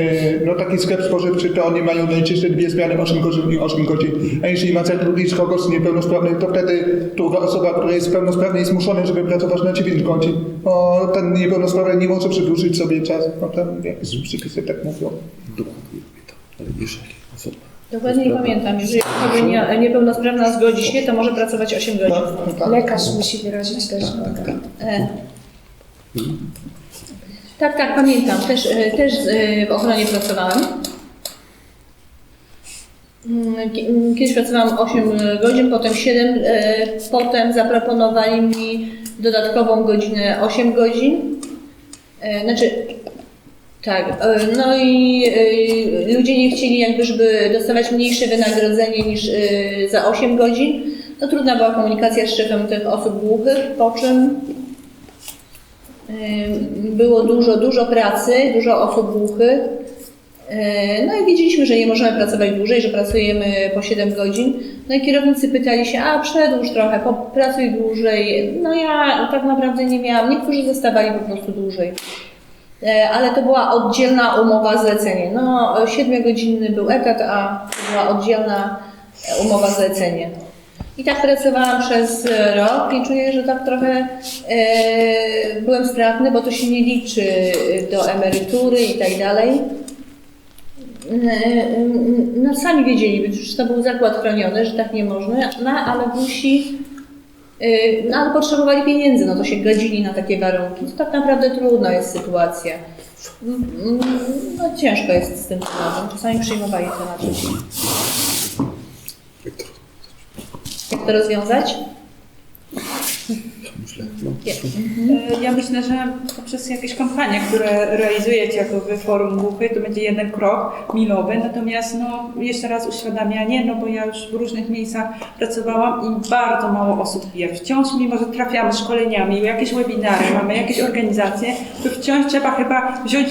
taki sklep spożywczy, to oni mają najczęściej 2 zmiany 8 godzin i 8 godzin. A jeżeli ma zatrudnić kogoś niepełnosprawny, to wtedy druga osoba, która jest pełnosprawna, jest zmuszona, żeby pracować na 9 godzin. Bo ten niepełnosprawny nie może przedłużyć sobie czas, bo tam jakieś przepisy tak mówią. Dokładnie tak. Ale jeżeli osoba... Dokładnie nie pamiętam. Jeżeli osoba niepełnosprawna zgodzi się, to może pracować 8 godzin. Lekarz musi wyrazić też zgodę. Tak, pamiętam. Też w ochronie pracowałem. Kiedyś pracowałam 8 godzin, potem 7, potem zaproponowali mi dodatkową godzinę 8 godzin. No i ludzie nie chcieli żeby dostawać mniejsze wynagrodzenie niż za 8 godzin. No trudna była komunikacja z szefem tych osób głuchych, po czym było dużo pracy, dużo osób głuchych. No i wiedzieliśmy, że nie możemy pracować dłużej, że pracujemy po 7 godzin. No i kierownicy pytali się, przedłuż trochę, pracuj dłużej. No ja tak naprawdę nie miałam, niektórzy zostawali po prostu dłużej. Ale to była oddzielna umowa zlecenie. No 7-godzinny był etat, a to była oddzielna umowa zlecenie. I tak pracowałam przez rok i czuję, że tak trochę byłem stratny, bo to się nie liczy do emerytury i tak dalej. No sami wiedzieli, że to był zakład chroniony, że tak nie można, ale głusi, ale potrzebowali pieniędzy, no to się godzili na takie warunki. To tak naprawdę trudna jest sytuacja. No ciężko jest z tym tematem, czasami przyjmowali to na czyś. Jak to rozwiązać? Ja myślę, że poprzez jakieś kampanie, które realizujecie jako wy Forum Głuchych, to będzie jeden krok milowy, natomiast jeszcze raz uświadamianie, bo ja już w różnych miejscach pracowałam i bardzo mało osób wie. Wciąż, mimo że trafiamy szkoleniami, jakieś webinary, mamy jakieś organizacje, to wciąż trzeba chyba wziąć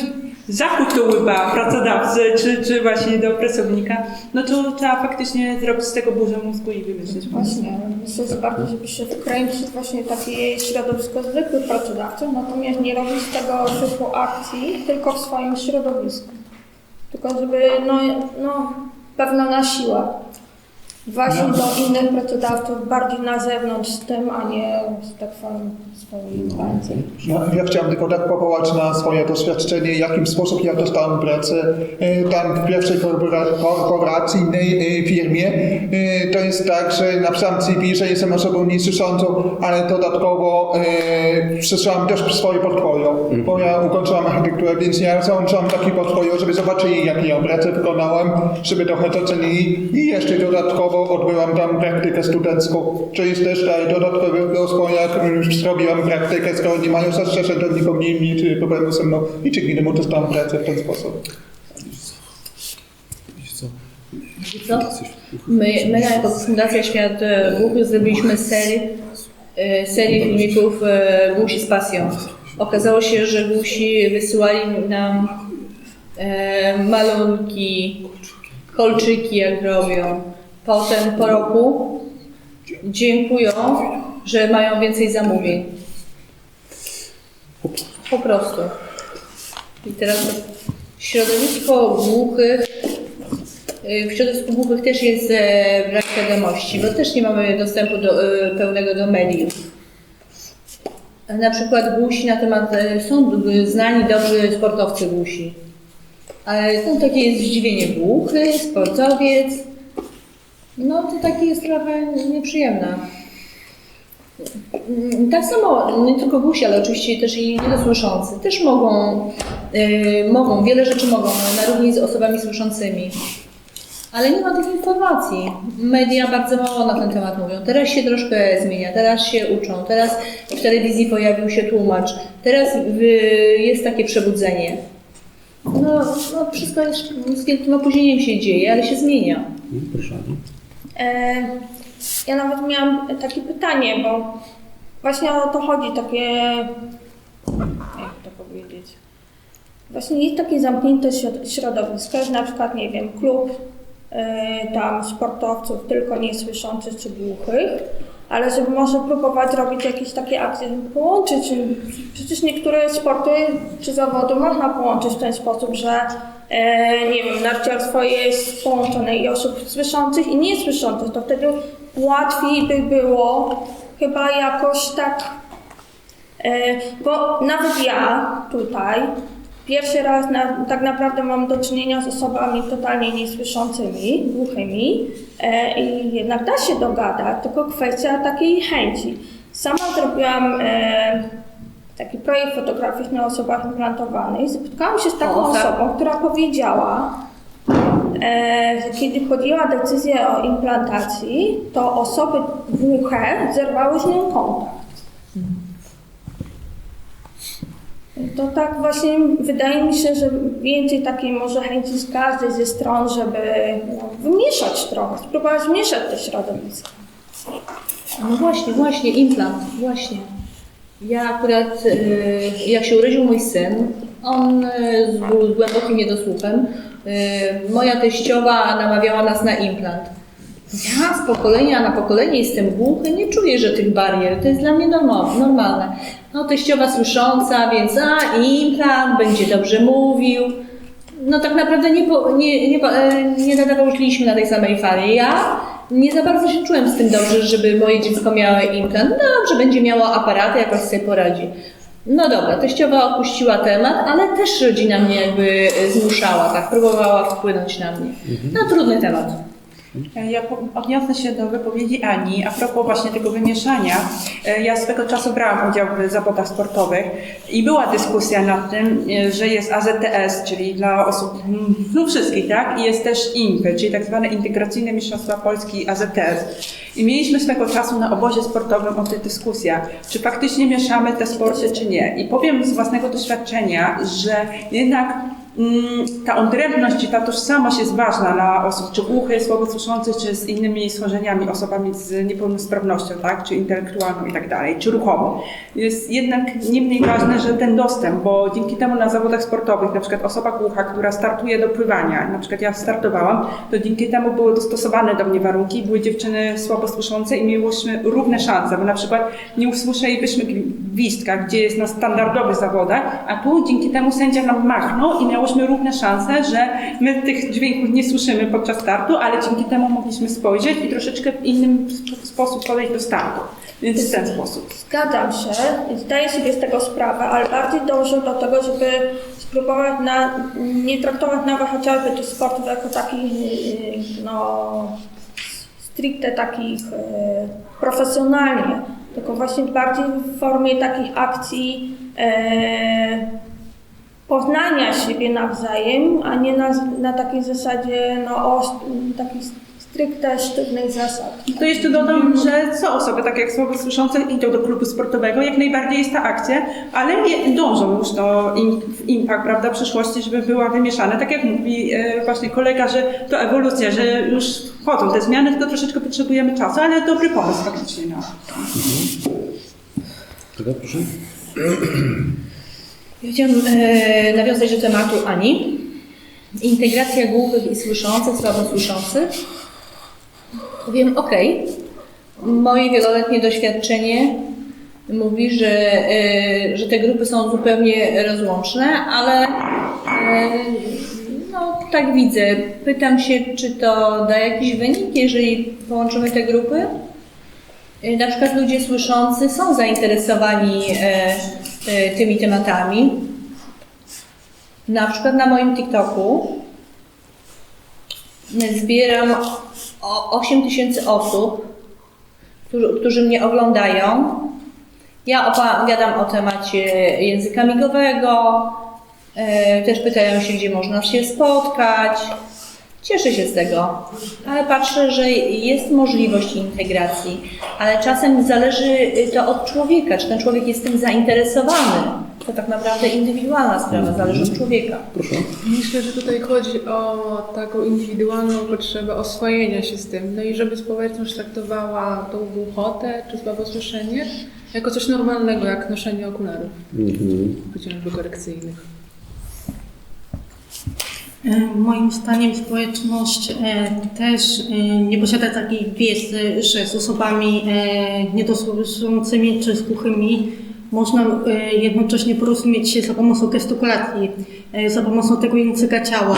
zakup do łyba pracodawcy, czy właśnie do pracownika, no to trzeba faktycznie zrobić z tego burzę mózgu i wymyślić. Właśnie, myślę, że warto, żeby się wkręcić właśnie takie środowisko zwykłych pracodawców, natomiast nie robić tego typu akcji tylko w swoim środowisku. Tylko żeby, pewno na siłę. Właśnie do innych pracodawców, bardziej na zewnątrz z tym, a nie z tak swoim palcem. Ja chciałem tylko tak powołać na swoje doświadczenie, w jakim sposób ja dostałem pracę tam w pierwszej korporacyjnej firmie. To jest tak, że napisałem CV, że jestem osobą niesłyszącą, ale dodatkowo przesłałem też swoje portfolio, bo ja ukończyłam architekturę, więc ja załączyłam takie portfolio, żeby zobaczyli, jakie ja pracę wykonałem, żeby trochę docenili i jeszcze dodatkowo odbyłam tam praktykę studencką, co jest też dodatkowy rozwój, jak już zrobiłam praktykę, skoro nie mają zastrzeżeń, to nie powinni mieć problemu ze mną i dzięki innemu dostałam pracę w ten sposób. Co? My jako Fundacja Świat Głuchych zrobiliśmy serię filmików Głusi z pasją. Okazało się, że głusi wysyłali nam malunki, kolczyki jak robią. Potem po roku dziękują, że mają więcej zamówień. Po prostu. I teraz Środowisko głuchych, w środowisku głuchych też jest brak świadomości, bo też nie mamy dostępu pełnego do mediów. Na przykład głusi na temat, są znani dobrzy sportowcy głusi, ale no, takie jest zdziwienie głuchy, sportowiec, no to takie jest trochę nieprzyjemne. Tak samo, nie tylko głusi, ale oczywiście też i niedosłyszący też mogą, wiele rzeczy mogą, na równi z osobami słyszącymi. Ale nie ma tych informacji. Media bardzo mało na ten temat mówią. Teraz się troszkę zmienia, teraz się uczą, teraz w telewizji pojawił się tłumacz, teraz jest takie przebudzenie. No wszystko jest, z wielkim opóźnieniem się dzieje, ale się zmienia. Proszę. Ja nawet miałam takie pytanie, bo właśnie o to chodzi, takie, jak to powiedzieć, właśnie jest takie zamknięte środowisko, że na przykład, nie wiem, klub tam sportowców tylko niesłyszących czy głuchych, ale żeby może próbować robić jakieś takie akcje, żeby połączyć, przecież niektóre sporty czy zawody można połączyć w ten sposób, że nie wiem, narciarstwo jest połączone i osób słyszących i niesłyszących, to wtedy łatwiej by było chyba jakoś tak, bo nawet ja tutaj pierwszy raz tak naprawdę mam do czynienia z osobami totalnie niesłyszącymi, głuchymi i jednak da się dogadać, tylko kwestia takiej chęci. Sama zrobiłam taki projekt fotograficzny o osobach implantowanych i spotkałam się z taką osobą, która powiedziała, że kiedy podjęła decyzję o implantacji, to osoby głuche zerwały z nią kontakt. To tak właśnie wydaje mi się, że więcej takiej może chęci z każdej ze stron, żeby wymieszać trochę, spróbować zmieszać te środowiska. No właśnie, implant, właśnie. Ja akurat, jak się urodził mój syn, on był z głębokim niedosłuchem. Moja teściowa namawiała nas na implant. Ja z pokolenia na pokolenie jestem głuchy, nie czuję, że tych barier, to jest dla mnie normalne. No teściowa słysząca, więc implant, będzie dobrze mówił. No tak naprawdę nie nadawaliśmy na tej samej fali. Ja nie za bardzo się czułem z tym dobrze, żeby moje dziecko miało implant. Dobrze, będzie miało aparaty, jakoś sobie poradzi. No dobra, teściowa opuściła temat, ale też rodzina mnie jakby zmuszała, tak, próbowała wpłynąć na mnie. No trudny temat. Ja odniosę się do wypowiedzi Ani a propos właśnie tego wymieszania. Ja swego czasu brałam udział w zawodach sportowych i była dyskusja nad tym, że jest AZTS, czyli dla osób, no wszystkich, tak? I jest też IMPy, czyli tak zwane Integracyjne Mistrzostwa Polski AZTS. I mieliśmy swego czasu na obozie sportowym o tych dyskusjach, czy faktycznie mieszamy te sporty, czy nie. I powiem z własnego doświadczenia, że jednak ta odrębność i ta tożsamość jest ważna dla osób, czy głuchych, słabosłyszących, czy z innymi schorzeniami, osobami z niepełnosprawnością, tak, czy intelektualną i tak dalej, czy ruchomą. Jest jednak nie mniej ważne, że ten dostęp, bo dzięki temu na zawodach sportowych, na przykład osoba głucha, która startuje do pływania, na przykład ja startowałam, to dzięki temu były dostosowane do mnie warunki, były dziewczyny słabosłyszące i miałyśmy równe szanse, bo na przykład nie usłyszelibyśmy gwizdka, gdzie jest na standardowych zawodach, a tu dzięki temu sędzia nam machnął i miałyśmy równe szanse, że my tych dźwięków nie słyszymy podczas startu, ale dzięki temu mogliśmy spojrzeć i troszeczkę w innym sposób podejść do startu. Więc w ten sposób. Zgadzam się, zdaję sobie z tego sprawę, ale bardziej dążę do tego, żeby spróbować nie traktować nawet chociażby tych sportów jako takich stricte takich profesjonalnie, tylko właśnie bardziej w formie takich akcji poznania siebie nawzajem, a nie na takiej zasadzie takich stricte sztywnych zasad. To jeszcze dodam, że są osoby, tak jak słabosłyszące, idą do klubu sportowego, jak najbardziej jest ta akcja, ale nie dążą już do impact, prawda, przyszłości, żeby była wymieszana. Tak jak mówi właśnie kolega, że to ewolucja, że już wchodzą te zmiany, tylko troszeczkę potrzebujemy czasu, ale dobry pomysł faktycznie. No. Czekaj, proszę. Ja chciałam nawiązać do tematu Ani. Integracja głuchych i słyszących, słabosłyszących. Powiem, moje wieloletnie doświadczenie mówi, że te grupy są zupełnie rozłączne, ale no, tak widzę. Pytam się, czy to da jakiś wynik, jeżeli połączymy te grupy? Na przykład ludzie słyszący są zainteresowani tymi tematami. Na przykład na moim TikToku zbieram 8000 osób, którzy mnie oglądają. Ja opowiadam o temacie języka migowego, też pytają się, gdzie można się spotkać. Cieszę się z tego, ale patrzę, że jest możliwość integracji, ale czasem zależy to od człowieka, czy ten człowiek jest tym zainteresowany. To tak naprawdę indywidualna sprawa, zależy od człowieka. Proszę. Myślę, że tutaj chodzi o taką indywidualną potrzebę oswojenia się z tym. No i żeby społeczność traktowała tą głuchotę czy słabosłyszenie jako coś normalnego, jak noszenie okularów, chociażby korekcyjnych. Moim zdaniem społeczność też nie posiada takiej wiedzy, że z osobami niedosłyszącymi czy z głuchymi można jednocześnie porozumieć się za pomocą gestykulacji, za pomocą tego języka ciała,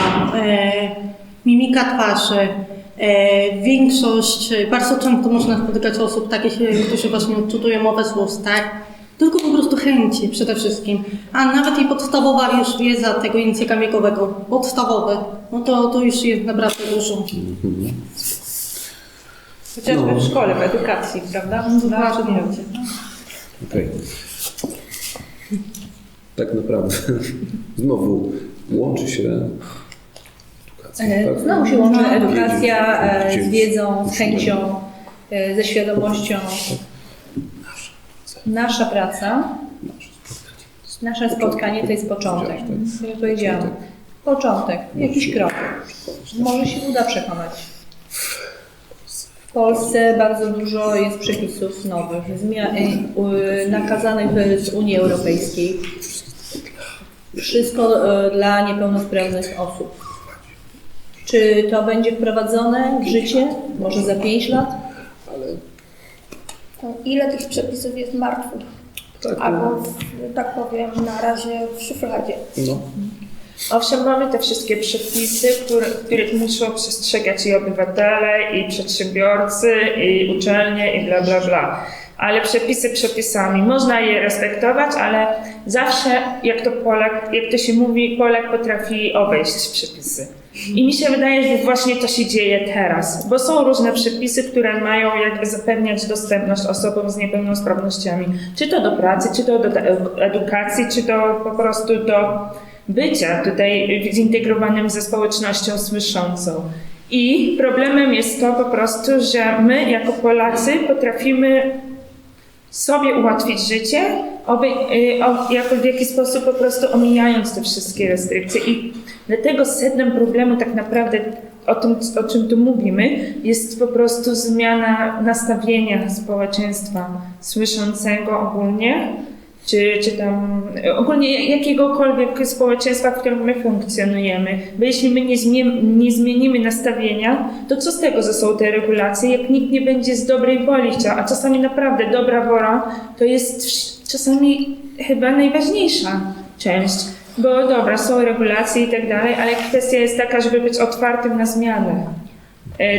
mimika twarzy. Większość, bardzo często można spotykać osób takich, którzy właśnie odczytują mowę z ust, tak? Tylko po prostu chęci przede wszystkim. A nawet i podstawowa już wiedza tego języka migowego, podstawowy, no to już jest naprawdę dużo. Chociażby w szkole, w edukacji, prawda? Na przedmiocie. Okej. Tak naprawdę znowu łączy się edukacja. Tak? Znowu się łączy edukacja z wiedzą, z chęcią, ze świadomością. Nasza praca, nasze spotkanie to jest początek. Jak powiedziałam, początek, jakiś krok. Może się uda przekonać. W Polsce bardzo dużo jest przepisów nowych, nakazanych z Unii Europejskiej. Wszystko dla niepełnosprawnych osób. Czy to będzie wprowadzone w życie? Może za 5 lat? Ile tych przepisów jest martwych? Tak, Albo, tak powiem, na razie w szufladzie. no. Owszem, mamy te wszystkie przepisy, których muszą przestrzegać i obywatele, i przedsiębiorcy, i uczelnie, i bla, bla, bla. Ale przepisy przepisami. Można je respektować, ale zawsze, jak to się mówi, Polak potrafi obejść przepisy. I mi się wydaje, że właśnie to się dzieje teraz, bo są różne przepisy, które mają jakby zapewniać dostępność osobom z niepełnosprawnościami. Czy to do pracy, czy to do edukacji, czy to po prostu do bycia tutaj zintegrowanym ze społecznością słyszącą. I problemem jest to po prostu, że my jako Polacy potrafimy sobie ułatwić życie, w jakiś sposób po prostu omijając te wszystkie restrykcje. I dlatego sednem problemu tak naprawdę o czym tu mówimy, jest po prostu zmiana nastawienia społeczeństwa słyszącego ogólnie, czy tam ogólnie jakiegokolwiek społeczeństwa, w którym my funkcjonujemy. Bo jeśli my nie zmienimy nastawienia, to co z tego, że są te regulacje, jak nikt nie będzie z dobrej woli chciał, a czasami naprawdę dobra wola to jest czasami chyba najważniejsza część. Bo dobra, są regulacje i tak dalej, ale kwestia jest taka, żeby być otwartym na zmianę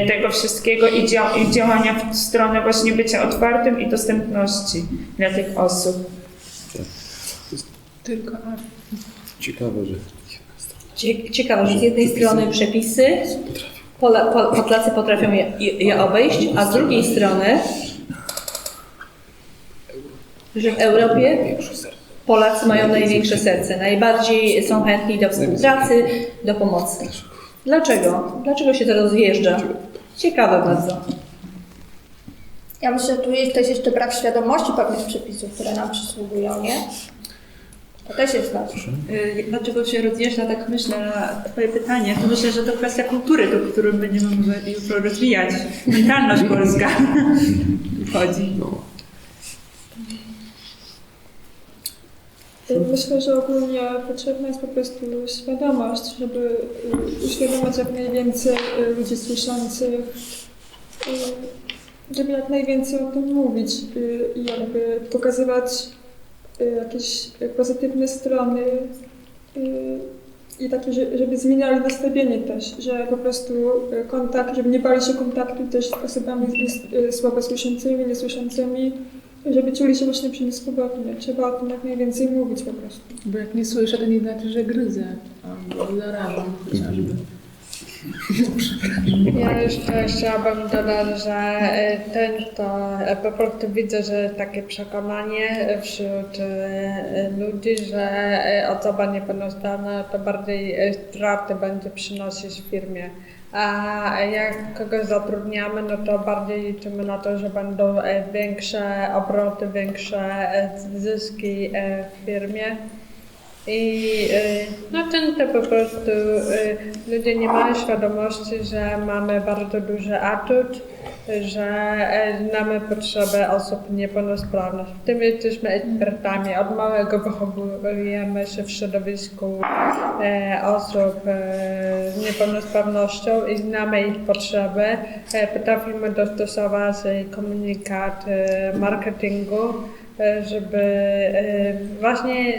tego wszystkiego i działania w stronę właśnie bycia otwartym i dostępności dla tych osób. Tylko Ciekawe, że Ciekawe, że z jednej strony przepisy, Polacy potrafią je obejść, a z drugiej strony, że w Europie Polacy mają największe serce, najbardziej są chętni do współpracy, do pomocy. Dlaczego? Dlaczego się to rozjeżdża? Ciekawe bardzo. Ja myślę, że tu jest też jeszcze brak świadomości pewnych przepisów, które nam przysługują, nie? To też jest ważne. Dlaczego się rozjeżdża, tak myślę na Twoje pytanie, to myślę, że to kwestia kultury, do której będziemy jutro rozwijać. Mentalność polska wchodzi. Myślę, że ogólnie potrzebna jest po prostu świadomość, żeby uświadomić jak najwięcej ludzi słyszących żeby jak najwięcej o tym mówić i jakby pokazywać jakieś pozytywne strony i takie, żeby zmieniali nastawienie też, że po prostu kontakt, żeby nie bali się kontaktu też z osobami słabosłyszącymi, niesłyszącymi, żeby czuli się właśnie przy nich swobodnie. Trzeba o tym jak najwięcej mówić po prostu. Bo jak nie słyszę, to nie znaczy, że gryzę albo zarażam chociażby. Ja jeszcze chciałabym dodać, że po prostu widzę, że takie przekonanie wśród ludzi, że osoba niepełnosprawna to bardziej straty będzie przynosić w firmie. A jak kogoś zatrudniamy, no to bardziej liczymy na to, że będą większe obroty, większe zyski w firmie. I no to po prostu ludzie nie mają świadomości, że mamy bardzo duży atut, że znamy potrzeby osób niepełnosprawnych. W tym jesteśmy ekspertami. Od małego wychowujemy się w środowisku osób z niepełnosprawnością i znamy ich potrzeby. Potrafimy dostosować komunikat marketingu, żeby właśnie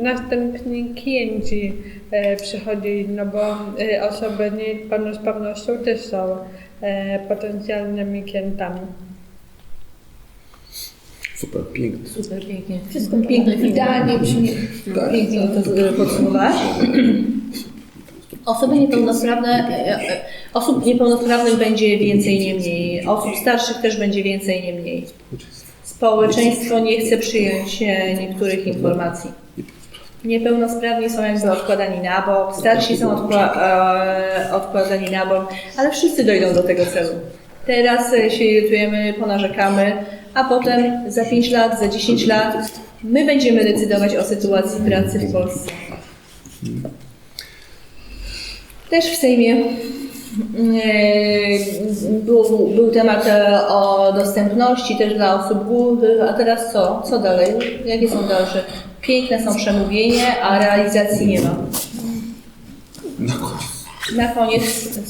następni klienci przychodzili, no bo osoby z niepełnosprawnością też są potencjalnymi klientami. Super, pięknie. Super, pięknie. Wszystko pięknie, idealnie brzmi. Pięknie to podsumowałaś. Osób niepełnosprawnych będzie więcej, nie mniej. Osób starszych też będzie więcej, nie mniej. Społeczeństwo nie chce przyjąć niektórych informacji. Niepełnosprawni są jakby odkładani na bok, starsi są odkładani na bok, ale wszyscy dojdą do tego celu. Teraz się irytujemy, ponarzekamy, a potem za 5 lat, za 10 lat my będziemy decydować o sytuacji pracy w Polsce. Też w Sejmie był temat o dostępności też dla osób głuchych, a teraz co? Co dalej? Jakie są dalsze? Piękne są przemówienia, a realizacji nie ma. Na koniec. Na koniec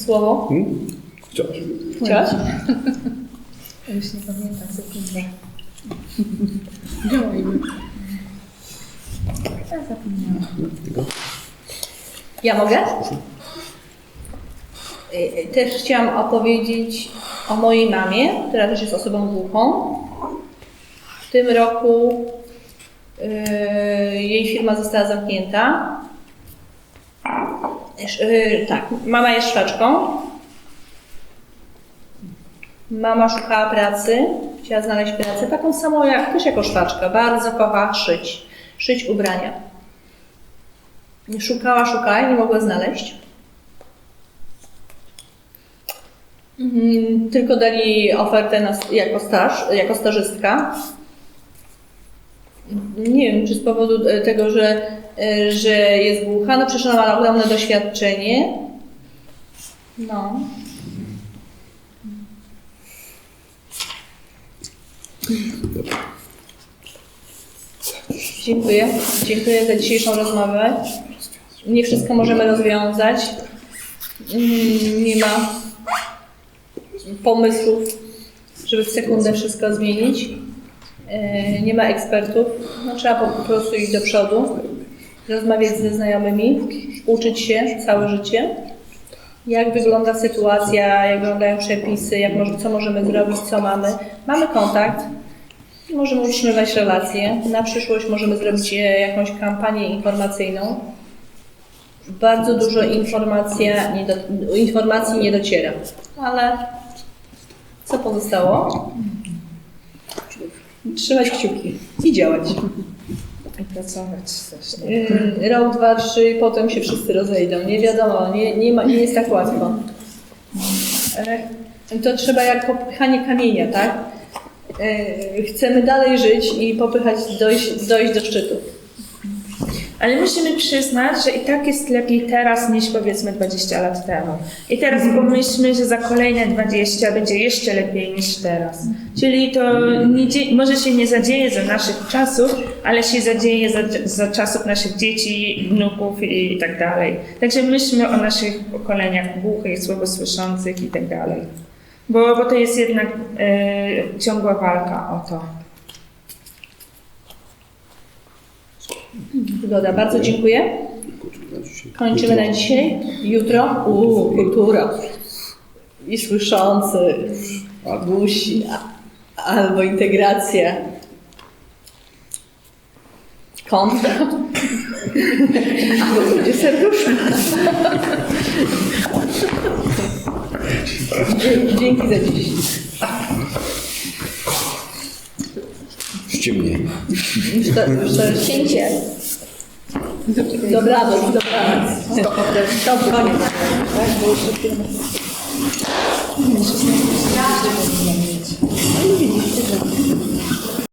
słowo. Chciałaś? Chciałaś? Już nie pamiętam, sekundę. Działajmy. Ja zapomniałam. Ja mogę? Też chciałam opowiedzieć o mojej mamie, która też jest osobą głuchą. W tym roku jej firma została zamknięta. Tak, mama jest szwaczką. Mama szukała pracy, chciała znaleźć pracę, taką samą jak też jako szwaczka. Bardzo kocha szyć ubrania. Szukała i nie mogła znaleźć. Tylko dali ofertę jako stażystka. Nie wiem, czy z powodu tego, że jest głucha, no przecież ona ma ogromne doświadczenie. No. Dziękuję za dzisiejszą rozmowę. Nie wszystko możemy rozwiązać. Nie ma pomysłów, żeby w sekundę wszystko zmienić. Nie ma ekspertów. No, trzeba po prostu iść do przodu, rozmawiać ze znajomymi, uczyć się całe życie. Jak wygląda sytuacja, jak wyglądają przepisy, co możemy zrobić, co mamy. Mamy kontakt, możemy utrzymywać relacje. Na przyszłość możemy zrobić jakąś kampanię informacyjną. Bardzo dużo informacji nie dociera, ale co pozostało? Trzymać kciuki i działać. I pracować też. Rok, 2, 3, potem się wszyscy rozejdą. Nie wiadomo, nie jest tak łatwo. To trzeba jak popychanie kamienia, tak? Chcemy dalej żyć i popychać, dojść do szczytu. Ale musimy przyznać, że i tak jest lepiej teraz niż powiedzmy 20 lat temu. I teraz pomyślmy, że za kolejne 20 będzie jeszcze lepiej niż teraz. Czyli to może się nie zadzieje za naszych czasów, ale się zadzieje za czasów naszych dzieci, wnuków i tak dalej. Także myślmy o naszych pokoleniach głuchych, słabosłyszących i tak dalej. Bo to jest jednak ciągła walka o to. Zgoda, bardzo dziękuję. Kończymy na dzisiaj. Jutro kultura. I słyszący, głusi, albo integracja. Kontra. Albo ludzie serduszne. Dzięki za dziś. Ściemnie. Już to cięcie. Dobranoc, dobranoc. To koniec. Tak, bo już chwilę. Ale widzicie, że...